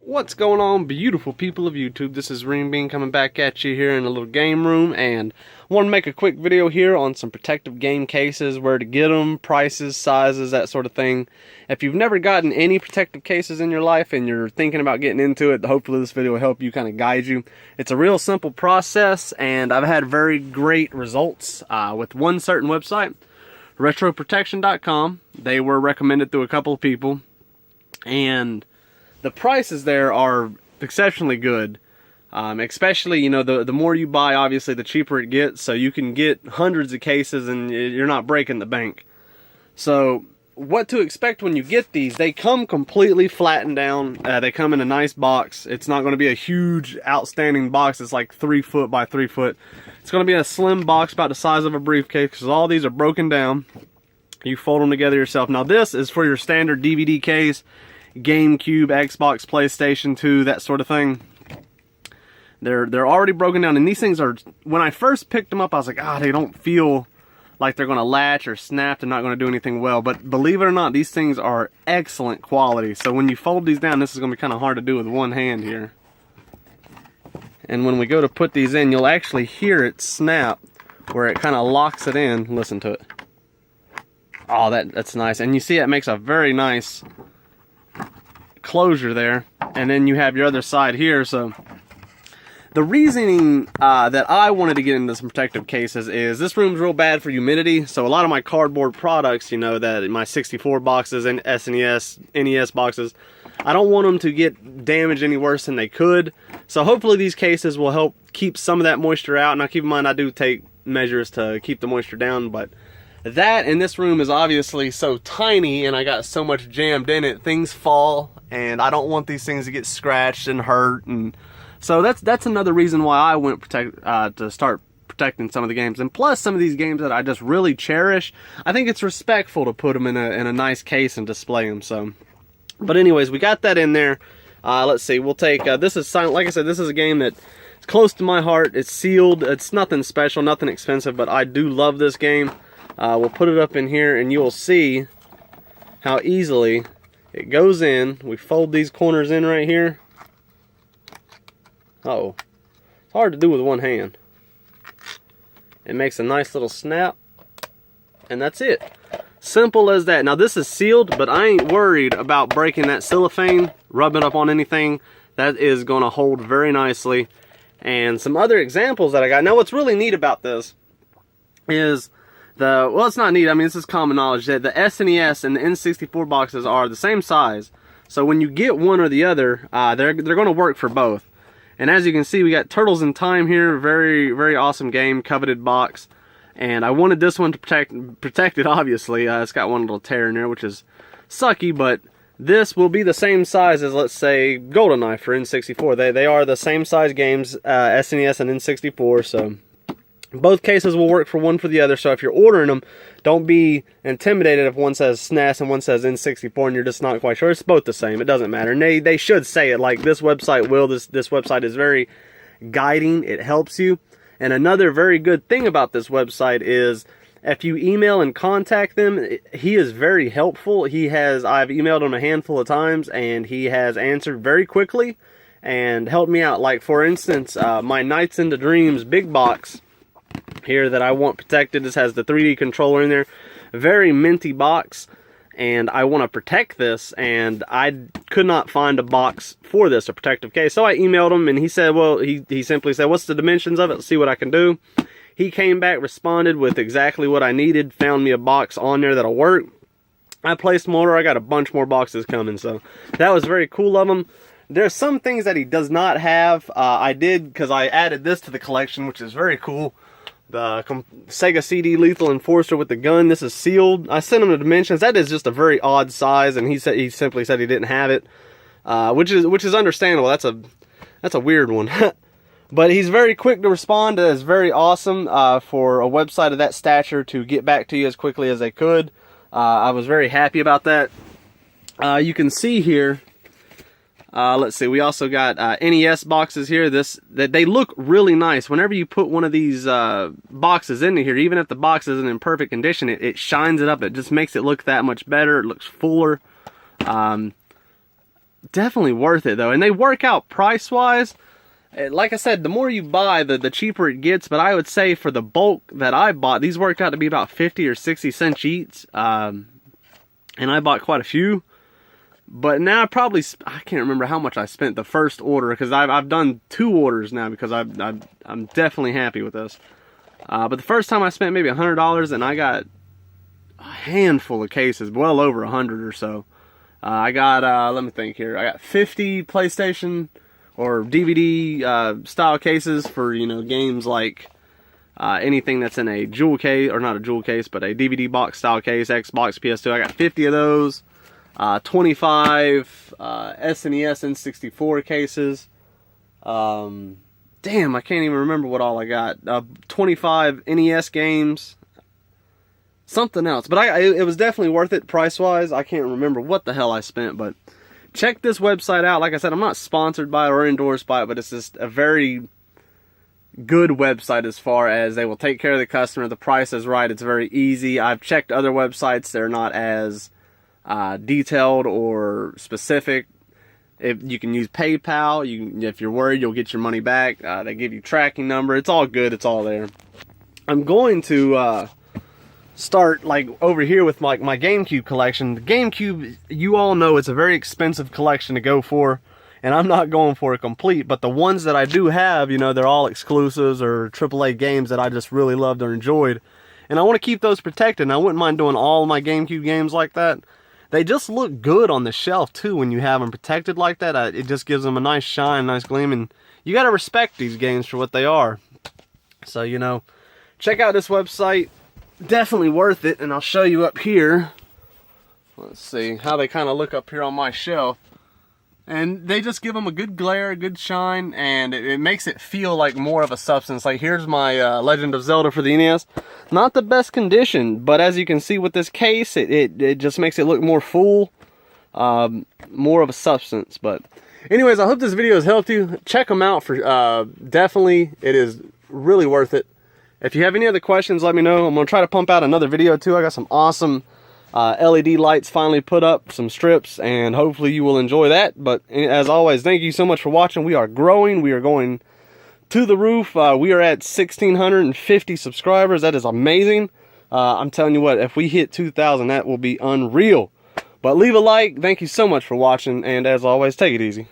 What's going on, beautiful people of YouTube? This is Reem Bean coming back at you here in a little game room, and I want to make a quick video here on some protective game cases, where to get them, prices, sizes, that sort of thing. If you've never gotten any protective cases in your life and you're thinking about getting into it, hopefully this video will help you, kind of guide you. It's a real simple process, and I've had very great results with one certain website, retroprotection.com. They were recommended through a couple of people, and the prices there are exceptionally good. Especially, you know, the more you buy, obviously, the cheaper it gets. So you can get hundreds of cases and you're not breaking the bank. So what to expect when you get these? They come completely flattened down. They come in a nice box. It's not going to be a huge, outstanding box. It's like 3 foot by 3 foot. It's going to be a slim box about the size of a briefcase, because all these are broken down. You fold them together yourself. Now this is for your standard DVD case, GameCube, Xbox, PlayStation 2, that sort of thing. They're already broken down, and these things are, when I first picked them up, I was like, they don't feel like they're going to latch or snap. They're not going to do anything well. But believe it or not, these things are excellent quality. So when you fold these down, this is going to be kind of hard to do with one hand here. And when we go to put these in, you'll actually hear it snap where it kind of locks it in. Listen to it. Oh, that's nice. And you see it makes a very nice closure there, and then you have your other side here. So the reasoning that I wanted to get into some protective cases is this room's real bad for humidity. So a lot of my cardboard products, you know, that my 64 boxes and SNES, NES boxes, I don't want them to get damaged any worse than they could. So hopefully these cases will help keep some of that moisture out. Now keep in mind, I do take measures to keep the moisture down, but that in this room is obviously so tiny, and I got so much jammed in it, things fall, and I don't want these things to get scratched and hurt. And so that's another reason why I went to start protecting some of the games. And plus, some of these games that I just really cherish, I think it's respectful to put them in a nice case and display them. So, but anyways, we got that in there. Let's see, we'll take this is silent. Like I said, this is a game that is close to my heart. It's sealed. It's nothing special, nothing expensive, but I do love this game. We'll put it up in here, and you'll see how easily it goes in. We fold these corners in right here. Uh-oh. It's hard to do with one hand. It makes a nice little snap, and that's it. Simple as that. Now this is sealed, but I ain't worried about breaking that cellophane, rubbing up on anything. That is going to hold very nicely. And some other examples that I got. Now what's really neat about this is well, it's not neat. I mean, this is common knowledge that the SNES and the N64 boxes are the same size. So when you get one or the other, they're going to work for both. And as you can see, we got Turtles in Time here. Very, very awesome game, coveted box. And I wanted this one to protect it, obviously. It's got one little tear in there, which is sucky, but this will be the same size as, let's say, GoldenEye for N64. They are the same size games, SNES and N64, so both cases will work for one for the other. So if you're ordering them, don't be intimidated if one says SNES and one says N64 and you're just not quite sure. It's both the same. It doesn't matter. And they should say it, like this website will. This website is very guiding. It helps you. And another very good thing about this website is if you email and contact them, he is very helpful. I've emailed him a handful of times, and he has answered very quickly and helped me out. Like, for instance, my Nights into Dreams big box here that I want protected. This has the 3D controller in there. Very minty box, and I want to protect this, and I could not find a box for this, a protective case. So I emailed him, and he said, well, he simply said, what's the dimensions of it? Let's see what I can do. He came back, responded with exactly what I needed, found me a box on there that'll work. I placed my order. I got a bunch more boxes coming, so that was very cool of him. There's some things that he does not have. I did, because I added this to the collection, which is very cool. The Sega CD Lethal Enforcer with the gun. This is sealed. I sent him the dimensions. That is just a very odd size, and he simply said he didn't have it, which is understandable. That's a weird one. But he's very quick to respond. That is very awesome for a website of that stature to get back to you as quickly as they could. I was very happy about that. You can see here. Let's see, we also got NES boxes here. They look really nice. Whenever you put one of these boxes into here, even if the box isn't in perfect condition, it shines it up. It just makes it look that much better. It looks fuller. definitely worth it though. And they work out price-wise. Like I said, the more you buy, the cheaper it gets. But I would say for the bulk that I bought, these worked out to be about 50 or 60 cents each. And I bought quite a few. But now I can't remember how much I spent the first order, because I've done 2 orders now, because I'm definitely happy with this. But the first time I spent maybe $100, and I got a handful of cases, well over 100 or so. I got, let me think here, I got 50 PlayStation or DVD style cases for, you know, games like anything that's in a jewel case, or not a jewel case, but a DVD box style case, Xbox, PS2. I got 50 of those. 25 SNES N64 cases. Damn, I can't even remember what all I got. 25 NES games. Something else. But it was definitely worth it price-wise. I can't remember what the hell I spent, but check this website out. Like I said, I'm not sponsored by it or endorsed by it, but it's just a very good website as far as they will take care of the customer. The price is right. It's very easy. I've checked other websites. They're not as detailed or specific. If you can use PayPal, if you're worried you'll get your money back, they give you tracking number. It's all good. It's all there. I'm going to start like over here with my GameCube collection. The GameCube, you all know, it's a very expensive collection to go for, and I'm not going for a complete. But the ones that I do have, you know, they're all exclusives or AAA games that I just really loved or enjoyed, and I want to keep those protected. And I wouldn't mind doing all of my GameCube games like that. They just look good on the shelf too when you have them protected like that. It just gives them a nice shine, nice gleam, and you got to respect these games for what they are. So, you know, check out this website. Definitely worth it, and I'll show you up here. Let's see how they kind of look up here on my shelf. And they just give them a good glare, a good shine, and it makes it feel like more of a substance. Like here's my Legend of Zelda for the NES. Not the best condition, but as you can see with this case, it just makes it look more full, more of a substance. But anyways, I hope this video has helped you. Check them out for definitely. It is really worth it. If you have any other questions, let me know. I'm going to try to pump out another video too. I got some awesome LED lights finally put up, some strips, and hopefully you will enjoy that. But as always, thank you so much for watching. We are growing. We are going to the roof. We are at 1,650 subscribers. That is amazing. I'm telling you what, if we hit 2,000, that will be unreal. But leave a like. Thank you so much for watching, and as always, take it easy.